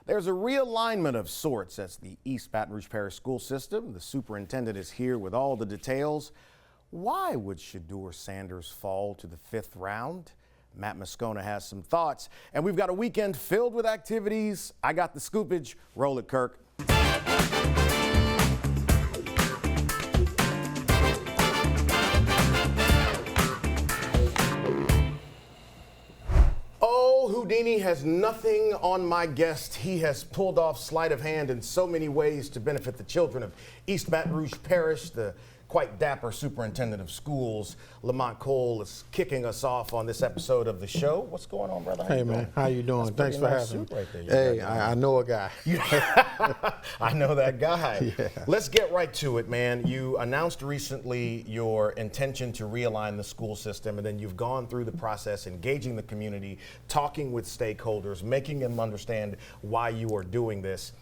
There's a realignment of sorts at the East Baton Rouge Parish School System. The superintendent is here with all the details. Why would Shedeur Sanders fall to the 5th round? Matt Moscona has some thoughts, and we've got a weekend filled with activities. I got the scoopage. Roll it, Kirk. Houdini has nothing on my guest. He has pulled off sleight of hand in so many ways to benefit the children of East Baton Rouge Parish. The quite dapper superintendent of schools, Lamont Cole, is kicking us off on this episode of the show. What's going on, brother? Hey, man. How you doing? Thanks for having me. Right hey, I know a guy. I know that guy. Yeah. Let's get right to it, man. You announced recently your intention to realign the school system, and then you've gone through the process, engaging the community, talking with stakeholders, making them understand why you are doing this.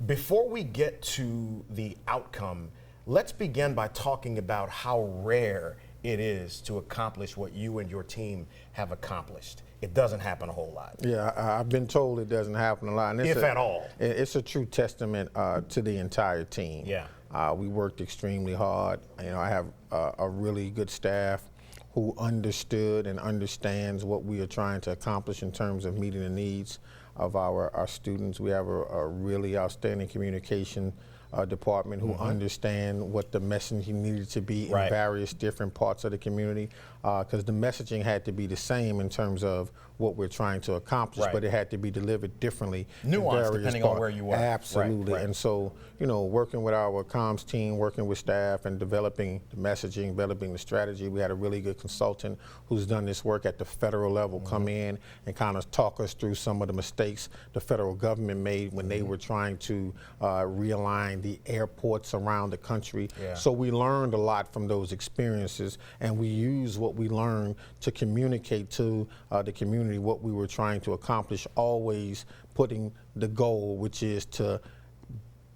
Before we get to the outcome, let's begin by talking about how rare it is to accomplish what you and your team have accomplished. It doesn't happen a whole lot. Yeah, I've been told it doesn't happen a lot. And if at all. It's a true testament to the entire team. Yeah. We worked extremely hard. You know, I have a really good staff who understood and understands what we are trying to accomplish in terms of meeting the needs of our students. We have a really outstanding communication department who understand what the messaging needed to be in various different parts of the community, because the messaging had to be the same in terms of what we're trying to accomplish, but it had to be delivered differently. Nuanced depending on where you are. Absolutely. And so, you know, working with our comms team, working with staff and developing the messaging, developing the strategy, we had a really good consultant who's done this work at the federal level come in and kind of talk us through some of the mistakes the federal government made when they were trying to realign the airports around the country. So we learned a lot from those experiences, and we used what we learned to communicate to the community what we were trying to accomplish, always putting the goal, which is to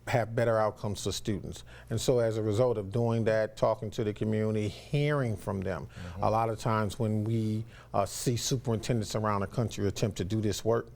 have better outcomes for students. And so as a result of doing that, talking to the community, hearing from them, a lot of times when we see superintendents around the country attempt to do this work,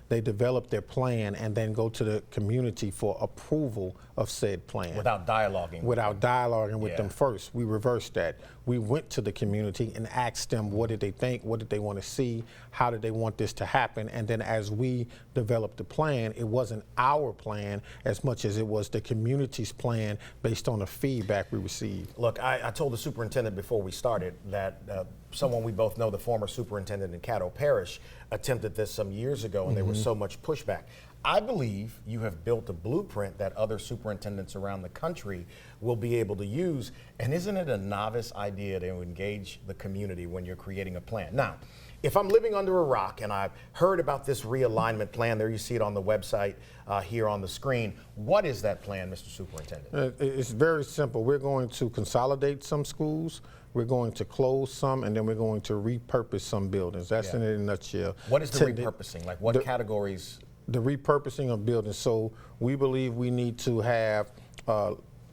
they develop their plan and then go to the community for approval of said plan. Without dialoguing. Without dialoguing with them first. We reversed that. We went to the community and asked them what did they think, what did they want to see, how did they want this to happen, and then as we developed the plan, it wasn't our plan as much as it was the community's plan based on the feedback we received. Look, I told the superintendent before we started that someone we both know, the former superintendent in Caddo Parish, attempted this some years ago, and there was so much pushback. I believe you have built a blueprint that other superintendents around the country will be able to use. And isn't it a novice idea to engage the community when you're creating a plan? Now, if I'm living under a rock and I've heard about this realignment plan, there you see it on the website here on the screen, what is that plan, Mr. Superintendent? It's very simple. We're going to consolidate some schools, we're going to close some, and then we're going to repurpose some buildings. That's in a nutshell. What is the repurposing? Like what categories? The repurposing of buildings. So we believe we need to have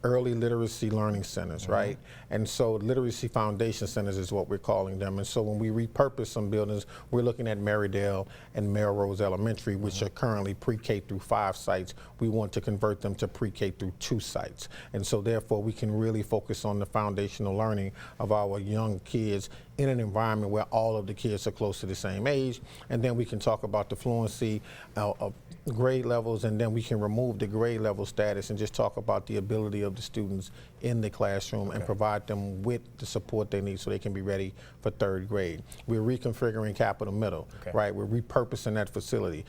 early literacy learning centers, right? And so literacy foundation centers is what we're calling them. And so when we repurpose some buildings, we're looking at Marydale and Melrose Elementary, which are currently pre-K through 5 sites. We want to convert them to pre-K through 2 sites. And so therefore we can really focus on the foundational learning of our young kids in an environment where all of the kids are close to the same age. And then we can talk about the fluency of grade levels, and then we can remove the grade level status and just talk about the ability of the students in the classroom and provide them with the support they need so they can be ready for 3rd grade. We're reconfiguring Capital Middle, right? We're repurposing that facility.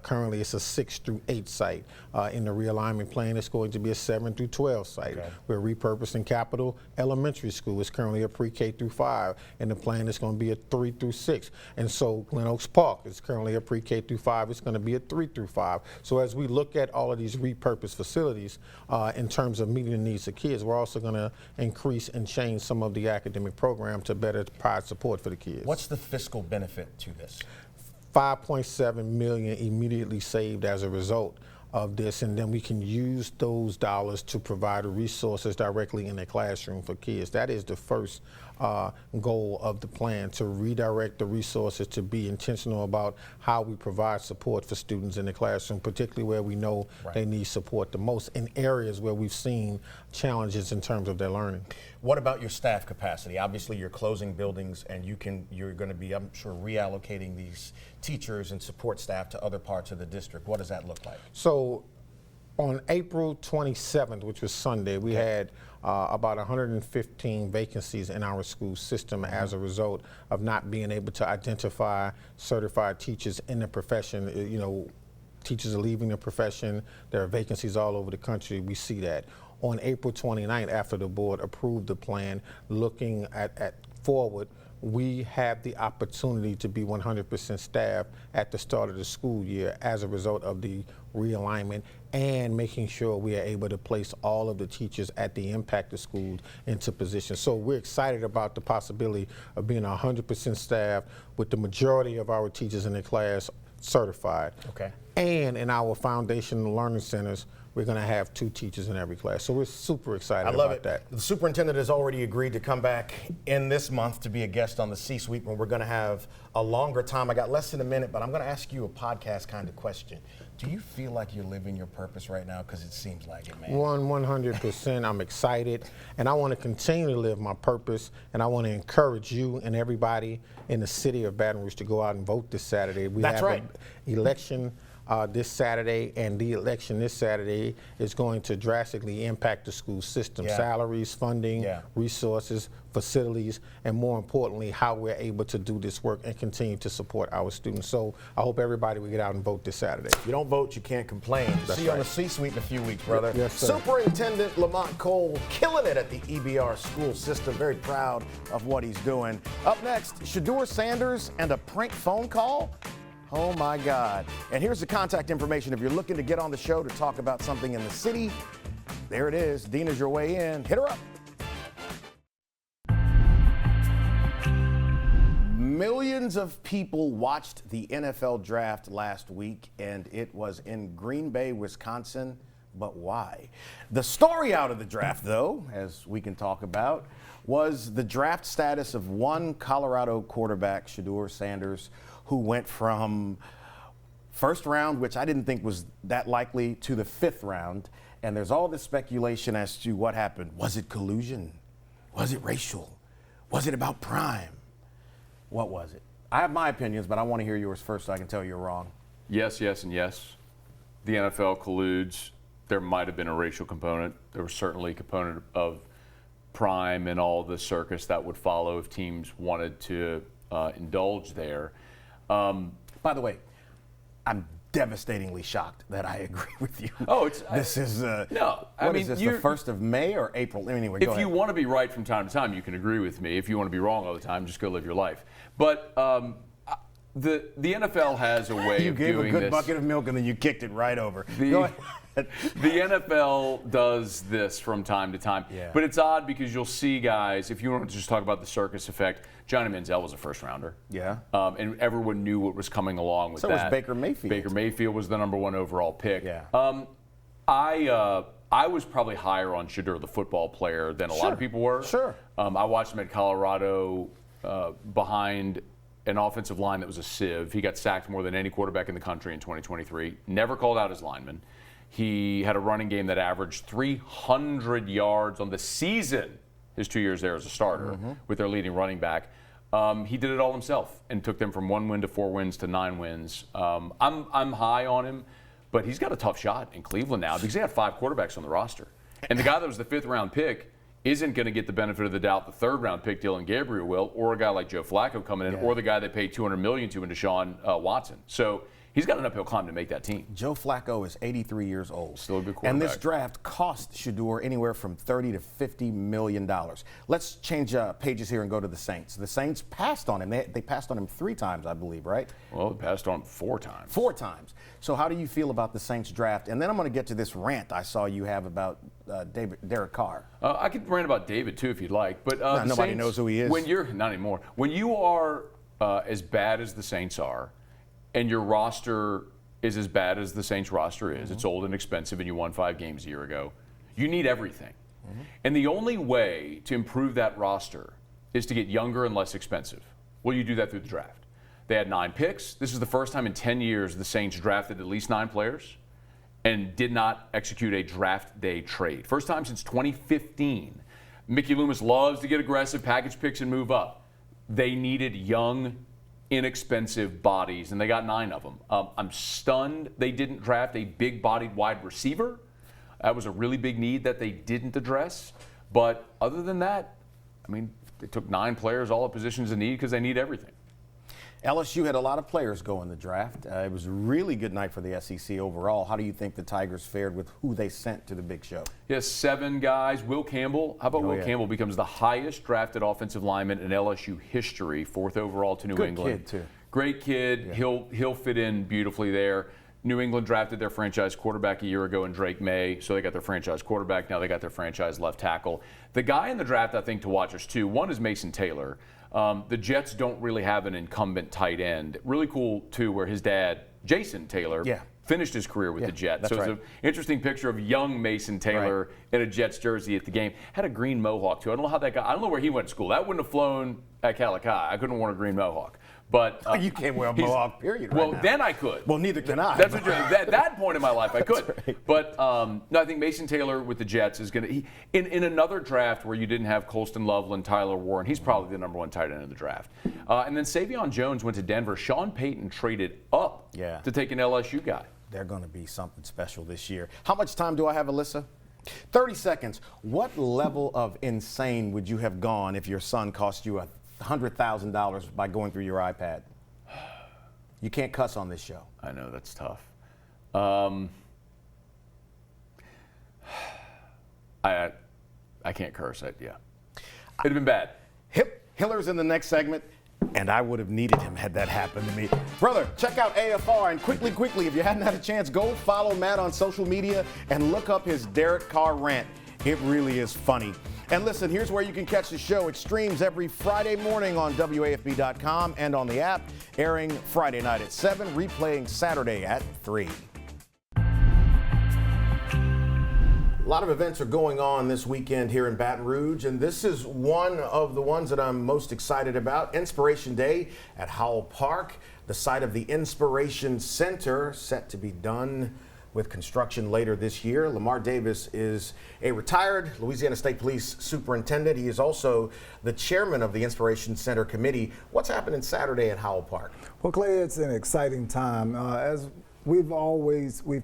Currently it's a 6 through 8 site. In the realignment plan, it's going to be a 7 through 12 site. We're repurposing Capital Elementary School. It's currently a pre-K through 5, and the plan is going to be a 3 through 6. And so Glen Oaks Park is currently a pre-K through 5. It's going to be a 3 through 5. So as we look at all of these repurposed facilities in terms of meeting the needs of kids, we're also going to increase and change some of the academic program to better provide support for the kids. What's the fiscal benefit to this? $5.7 million immediately saved as a result of this, and then we can use those dollars to provide resources directly in the classroom for kids. That is the first goal of the plan, to redirect the resources, to be intentional about how we provide support for students in the classroom, particularly where we know they need support the most in areas where we've seen challenges in terms of their learning. What about your staff capacity? Obviously, you're closing buildings, and you're going to be, I'm sure, reallocating these teachers and support staff to other parts of the district. What does that look like? So on April 27th, which was Sunday, we had about 115 vacancies in our school system as a result of not being able to identify certified teachers in the profession. You know, teachers are leaving the profession. There are vacancies all over the country. We see that. On April 29th, after the board approved the plan, looking at forward, we have the opportunity to be 100% staffed at the start of the school year as a result of the realignment and making sure we are able to place all of the teachers at the impacted schools into position. So we're excited about the possibility of being 100% staffed with the majority of our teachers in the class certified. Okay. And in our foundational learning centers, we're going to have 2 teachers in every class. So we're super excited about that. The superintendent has already agreed to come back in this month to be a guest on the C-Suite when we're going to have a longer time. I got less than a minute, but I'm going to ask you a podcast kind of question. Do you feel like you're living your purpose right now? Because it seems like it, man. 100%. I'm excited, and I want to continue to live my purpose, and I want to encourage you and everybody in the city of Baton Rouge to go out and vote this Saturday. We That's have right. an election this Saturday, and the election this Saturday is going to drastically impact the school system. Yeah. Salaries, funding, Yeah. resources, facilities, and more importantly, how we're able to do this work and continue to support our students. So I hope everybody will get out and vote this Saturday. If you don't vote, you can't complain. That's See you on right. the C-Suite in a few weeks, brother. Yes, sir. Superintendent Lamont Cole killing it at the EBR school system. Very proud of what he's doing. Up next, Shedeur Sanders and a prank phone call. Oh my God. And here's the contact information if you're looking to get on the show to talk about something in the city. There it is. Dina's your way in. Hit her up. Millions of people watched the NFL draft last week, and it was in Green Bay, Wisconsin. But why? The story out of the draft, though, as we can talk about, was the draft status of one Colorado quarterback, Shedeur Sanders, who went from first round, which I didn't think was that likely, to the 5th round. And there's all this speculation as to what happened. Was it collusion? Was it racial? Was it about prime? What was it? I have my opinions, but I want to hear yours first so I can tell you're wrong. Yes, yes, and yes. The NFL colludes. There might have been a racial component. There was certainly a component of prime and all the circus that would follow if teams wanted to indulge there. By the way, I'm devastatingly shocked that I agree with you. Oh, this is no. What is this? The 1st of May or April? Anyway, go if you ahead. want to be right from time to time, you can agree with me. If you want to be wrong all the time, just go live your life. But the NFL has a way You of gave doing a good this. bucket of milk and then you kicked it right over. Go ahead. The NFL does this from time to time. Yeah. But it's odd because you'll see guys, if you want to just talk about the circus effect, Johnny Manziel was a first rounder. Yeah. And everyone knew what was coming along with So that. was Baker Mayfield. Baker Mayfield was the #1 overall pick. Yeah. I was probably higher on Shedeur, the football player, than a lot of people were. Sure. I watched him at Colorado behind an offensive line that was a sieve. He got sacked more than any quarterback in the country in 2023. Never called out his linemen. He had a running game that averaged 300 yards on the season, his 2 years there as a starter, with their leading running back. He did it all himself and took them from 1 win to 4 wins to 9 wins. I'm high on him, but he's got a tough shot in Cleveland now because they had 5 quarterbacks on the roster. And the guy that was the 5th round pick isn't going to get the benefit of the doubt the 3rd round pick, Dylan Gabriel, will, or a guy like Joe Flacco coming in, or the guy they paid $200 million to in Deshaun Watson. So he's got an uphill climb to make that team. Joe Flacco is 83 years old. Still a good quarterback. And this draft cost Shedeur anywhere from $30 to $50 million. Let's change pages here and go to the Saints. The Saints passed on him. They passed on him 3 times, I believe, right? Well, they passed on him 4 times. 4 times. So how do you feel about the Saints draft? And then I'm going to get to this rant I saw you have about Derek Carr. I could rant about David, too, if you'd like. But nobody Saints, knows who he is. When you're, not anymore. When you are as bad as the Saints are, and your roster is as bad as the Saints roster is, it's old and expensive, and you won 5 games a year ago, you need everything. And the only way to improve that roster is to get younger and less expensive. Well, you do that through the draft. They had 9 picks. This is the first time in 10 years the Saints drafted at least 9 players and did not execute a draft day trade. First time since 2015. Mickey Loomis loves to get aggressive, package picks, and move up. They needed young, inexpensive bodies, and they got 9 of them. I'm stunned they didn't draft a big-bodied wide receiver. That was a really big need that they didn't address. But other than that, I mean, they took 9 players, all at positions of need, because they need everything. LSU had a lot of players go in the draft. It was a really good night for the SEC overall. How do you think the Tigers fared with who they sent to the big show? Yes, 7 guys. Will Campbell. How about Will Campbell becomes the highest drafted offensive lineman in LSU history, 4th overall to New England. Good kid, too. Great kid. Yeah. He'll fit in beautifully there. New England drafted their franchise quarterback a year ago in Drake May, so they got their franchise quarterback. Now they got their franchise left tackle. The guy in the draft I think to watch is 2. One is Mason Taylor. The Jets don't really have an incumbent tight end. Really cool, too, where his dad, Jason Taylor, finished his career with the Jets. So it's an interesting picture of young Mason Taylor in a Jets jersey at the game. Had a green mohawk, too. I don't know how that guy, I don't know where he went to school. That wouldn't have flown at Calicut. I couldn't have worn a green mohawk. But you can't wear a mohawk, period. Well, then I could. Well, neither can I. That's what at that point in my life I could. Right. But no, I think Mason Taylor with the Jets is going to. In another draft where you didn't have Colston Loveland, Tyler Warren, he's probably the #1 tight end in the draft. And then Savion Jones went to Denver. Sean Payton traded up to take an LSU guy. They're going to be something special this year. How much time do I have, Alyssa? 30 seconds. What level of insane would you have gone if your son cost you $100,000 by going through your iPad? You can't cuss on this show. I know, that's tough. I can't curse. It'd have been bad. Hiller's in the next segment, and I would have needed him had that happened to me. Brother, check out AFR, and quickly, if you hadn't had a chance, go follow Matt on social media and look up his Derek Carr rant. It really is funny. And listen, here's where you can catch the show. It streams every Friday morning on WAFB.com and on the app, airing Friday night at 7, replaying Saturday at 3. A lot of events are going on this weekend here in Baton Rouge, and this is one of the ones that I'm most excited about. Inspiration Day at Howell Park, the site of the Inspiration Center, set to be done with construction later this year. Lamar Davis is a retired Louisiana State Police superintendent. He is also the chairman of the Inspiration Center Committee. What's happening Saturday at Howell Park? Well, Clay, it's an exciting time. As we've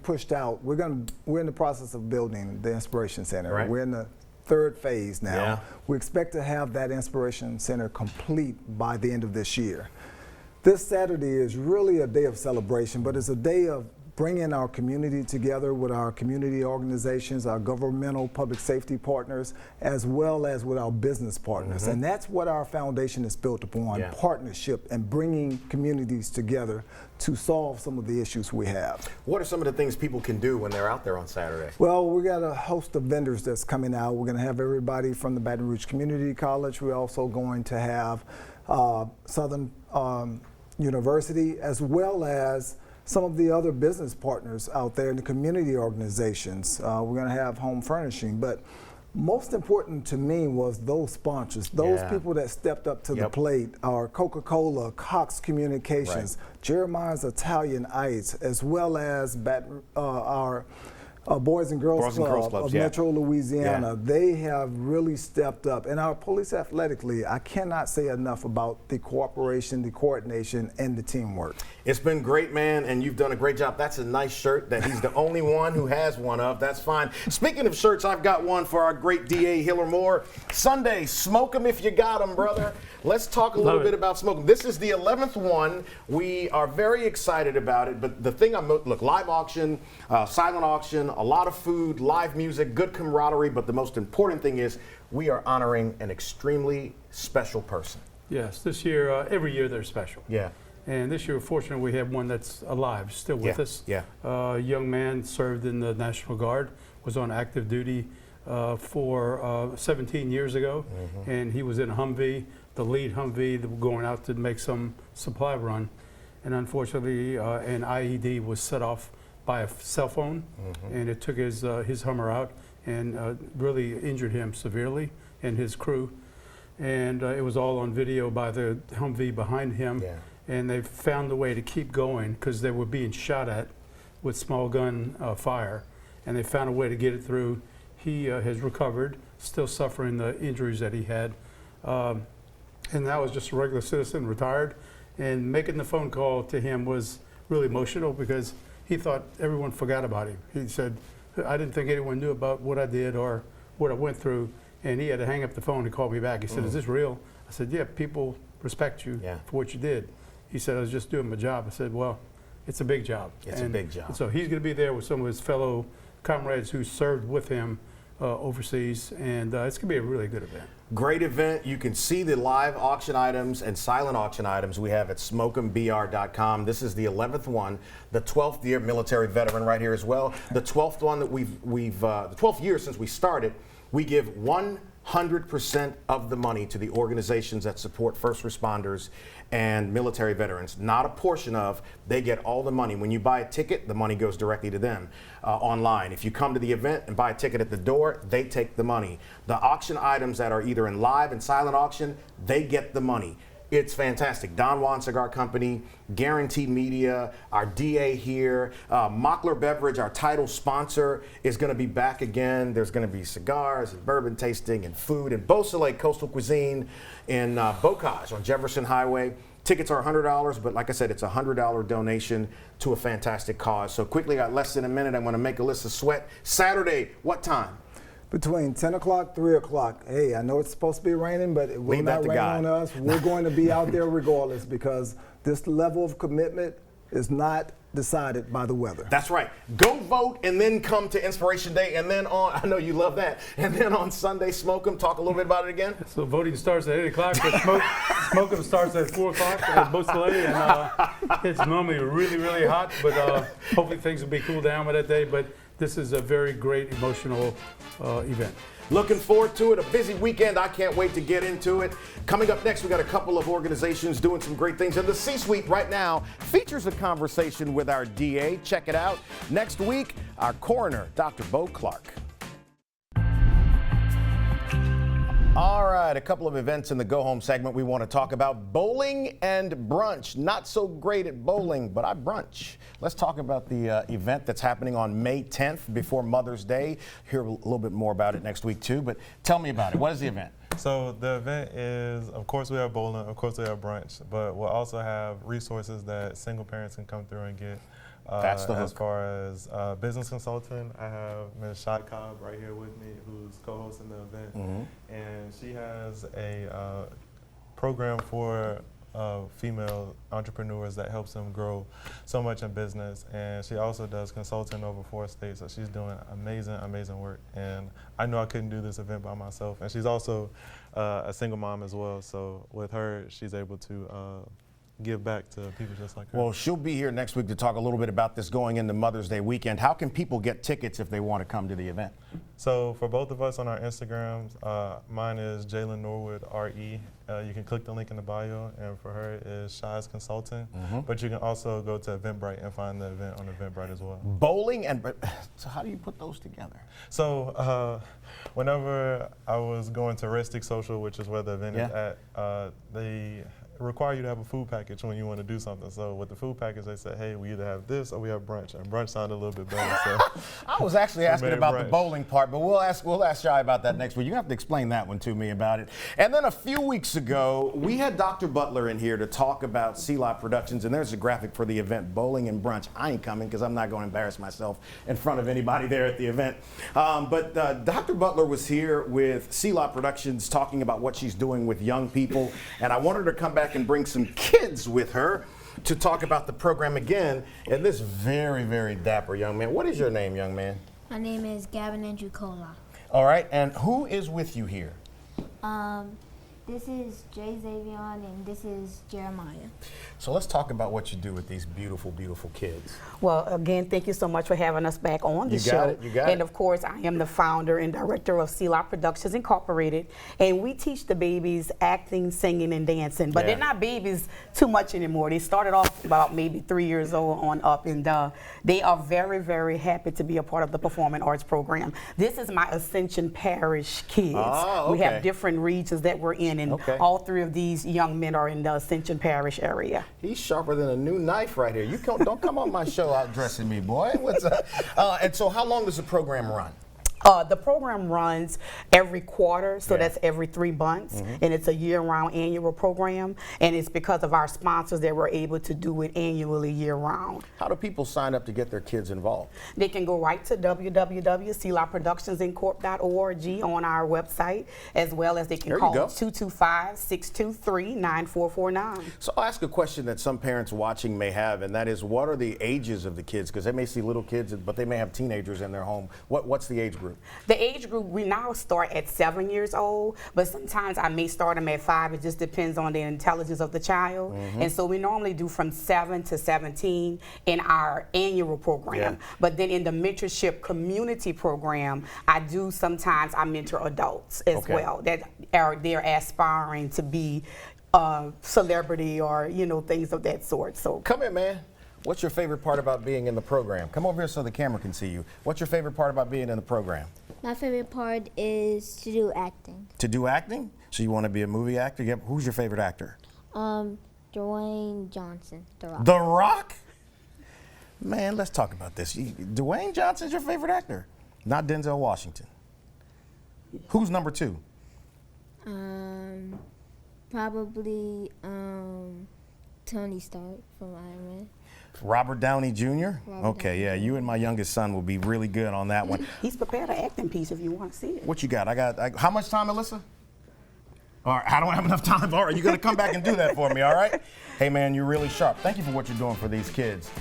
pushed out, we're in the process of building the Inspiration Center. Right. We're in the 3rd phase now. Yeah. We expect to have that Inspiration Center complete by the end of this year. This Saturday is really a day of celebration, but it's a day of bringing our community together with our community organizations, our governmental public safety partners, as well as with our business partners. And that's what our foundation is built upon, partnership and bringing communities together to solve some of the issues we have. What are some of the things people can do when they're out there on Saturday? Well, we got a host of vendors that's coming out. We're going to have everybody from the Baton Rouge Community College. We're also going to have Southern University, as well as some of the other business partners out there in the community organizations. We're going to have home furnishing, but most important to me was those sponsors, those people that stepped up to the plate, our Coca-Cola, Cox Communications, Jeremiah's Italian Ice, as well as our Boys and Girls Club of Metro Louisiana. They have really stepped up. And our police athletically, I cannot say enough about the cooperation, the coordination, and the teamwork. It's been great, man, and you've done a great job. That's a nice shirt that he's the only one who has one of. That's fine. Speaking of shirts, I've got one for our great DA Hiller Moore. Sunday, smoke 'em if you got 'em, brother. Let's talk a little bit about smoking. This is the 11th one. We are very excited about it, but the thing look, live auction, silent auction, a lot of food, live music, good camaraderie, but the most important thing is we are honoring an extremely special person. Yes, this year, every year they're special. Yeah. And this year, fortunately, we have one that's alive, still with us. Yeah. A young man served in the National Guard, was on active duty for 17 years ago, and he was in a Humvee, the lead Humvee, going out to make some supply run. And unfortunately, an IED was set off by a cell phone, and it took his Hummer out and really injured him severely and his crew. and it was all on video by the Humvee behind him. Yeah. And they found a way to keep going because they were being shot at with small gun fire, and they found a way to get it through. He has recovered, still suffering the injuries that he had, and now is just a regular citizen, retired. And making the phone call to him was really emotional because he thought everyone forgot about him. He said, I didn't think anyone knew about what I did or what I went through. And he had to hang up the phone and call me back. He said, is this real? I said, yeah, people respect you for what you did. He said, I was just doing my job. I said, well, it's a big job. It's a big job. So he's going to be there with some of his fellow comrades who served with him overseas. And it's going to be a really good event. Great event. You can see the live auction items and silent auction items we have at smoke'embr.com. This is the 11th one, the 12th year military veteran right here as well. The 12th one that the 12th year since we started. We give 100% of the money to the organizations that support first responders and military veterans. Not a portion of, they get all the money. When you buy a ticket, the money goes directly to them online. If you come to the event and buy a ticket at the door, they take the money. The auction items that are either in live and silent auction, they get the money. It's fantastic. Don Juan Cigar Company, Guaranteed Media, our DA here, Mockler Beverage, our title sponsor, is going to be back again. There's going to be cigars and bourbon tasting and food and Beausoleil Coastal Cuisine in Bocage on Jefferson Highway. Tickets are $100, but like I said, it's a $100 donation to a fantastic cause. So quickly, got less than a minute. I'm going to make Alyssa sweat. Saturday, what time? Between 10 o'clock, 3 o'clock. Hey, I know it's supposed to be raining, but it will Leave that not to rain God. on us. We're going to be out there regardless because this level of commitment is not decided by the weather. That's right. Go vote and then come to Inspiration Day, and then on, I know you love that, and then on Sunday, Smoke 'em. Talk a little bit about it again. So voting starts at 8 o'clock, but smoke 'em starts at 4 o'clock at Beausoleil, and it's normally really, really hot, but hopefully things will be cooled down by that day. But this is a very great emotional event. Looking forward to it. A busy weekend. I can't wait to get into it. Coming up next, we got a couple of organizations doing some great things. And the C-Suite right now features a conversation with our DA. Check it out. Next week, our coroner, Dr. Bo Clark. All right, a couple of events in the Go Home segment we want to talk about. Bowling and brunch. Not so great at bowling, but I brunch. Let's talk about the event that's happening on May 10th before Mother's Day. Hear a little bit more about it next week, too. But tell me about it. What is the event? So the event is, of course, we have bowling, of course, we have brunch, but we'll also have resources that single parents can come through and get. That's the hook. As far as business consultant, I have Ms. Shad Cobb right here with me, who's co-hosting the event, and she has a program for female entrepreneurs that helps them grow so much in business, and she also does consulting over 4 states, so she's doing amazing work, and I knew I couldn't do this event by myself, and she's also a single mom as well, so with her, she's able to give back to people just like her. Well, she'll be here next week to talk a little bit about this going into Mother's Day weekend. How can people get tickets if they want to come to the event? So for both of us on our Instagrams, mine is Jalen Norwood RE. You can click the link in the bio, and for her is Shy's Consulting. But you can also go to Eventbrite and find the event on Eventbrite as well. Bowling and so how do you put those together? So whenever I was going to Restic Social, which is where the event is at, they require you to have a food package when you want to do something. So with the food package, they said, hey, we either have this or we have brunch, and brunch sounded a little bit better. So I was actually asking about the brunch. bowling part, but we'll ask Shy about that next week. You have to explain that one to me about it. And then a few weeks ago, we had Dr. Butler in here to talk about C-Lot Productions, and there's a graphic for the event, Bowling and Brunch. I ain't coming because I'm not going to embarrass myself in front of anybody there at the event. But Dr. Butler was here with C-Lot Productions talking about what she's doing with young people, and I wanted her to come back and bring some kids with her to talk about the program again. And this very, very dapper young man. What is your name, young man? My name is Gavin Andrew Cola. All right, and who is with you here? This is Jay Xavion and this is Jeremiah. So let's talk about what you do with these beautiful, beautiful kids. Well, again, thank you so much for having us back on the show. You got it. And of course, I am the founder and director of C-Lot Productions Incorporated, and we teach the babies acting, singing, and dancing. But they're not babies too much anymore. They started off about maybe 3 years old on up, and they are very, very happy to be a part of the Performing Arts program. This is my Ascension Parish kids. Oh, okay. We have different regions that we're in. men, and Okay. all three of these young men are in the Ascension Parish area. He's sharper than a new knife right here. Don't come on my show out dressing me, boy. What's up? And so how long does the program run? The program runs every quarter, so Yeah. that's every 3 months, and it's a year-round annual program, and it's because of our sponsors that we're able to do it annually year-round. How do people sign up to get their kids involved? They can go right to www.clopproductionsincorp.org on our website, as well as they can There you call go. 225-623-9449. So I'll ask a question that some parents watching may have, and that is, what are the ages of the kids? Because they may see little kids, but they may have teenagers in their home. What's the age group? The age group, we now start at 7 years old, but sometimes I may start them at 5. It just depends on the intelligence of the child. And so we normally do from 7 to 17 in our annual program. Yeah. But then in the mentorship community program, I mentor adults as Okay. well that they're aspiring to be a celebrity or, things of that sort. So Come here, man. What's your favorite part about being in the program? Come over here so the camera can see you. What's your favorite part about being in the program? My favorite part is to do acting. To do acting? So you want to be a movie actor? Who's your favorite actor? Dwayne Johnson, The Rock. The Rock? Man, let's talk about this. Dwayne Johnson's your favorite actor, not Denzel Washington. Who's number 2? Probably Tony Stark from Iron Man. Robert Downey Jr.? Robert Okay, Downey yeah, you and my youngest son will be really good on that one. he's prepared an acting piece if you want to see it. What you got? How much time, Alyssa? All right, I don't have enough time. All right, you're going to come back and do that for me, all right? Hey, man, you're really sharp. Thank you for what you're doing for these kids.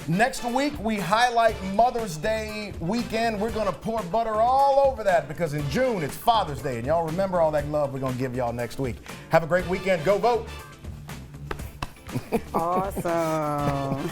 Next week, we highlight Mother's Day weekend. We're going to pour butter all over that because in June, it's Father's Day. And y'all remember all that love we're going to give y'all next week. Have a great weekend. Go vote. Awesome.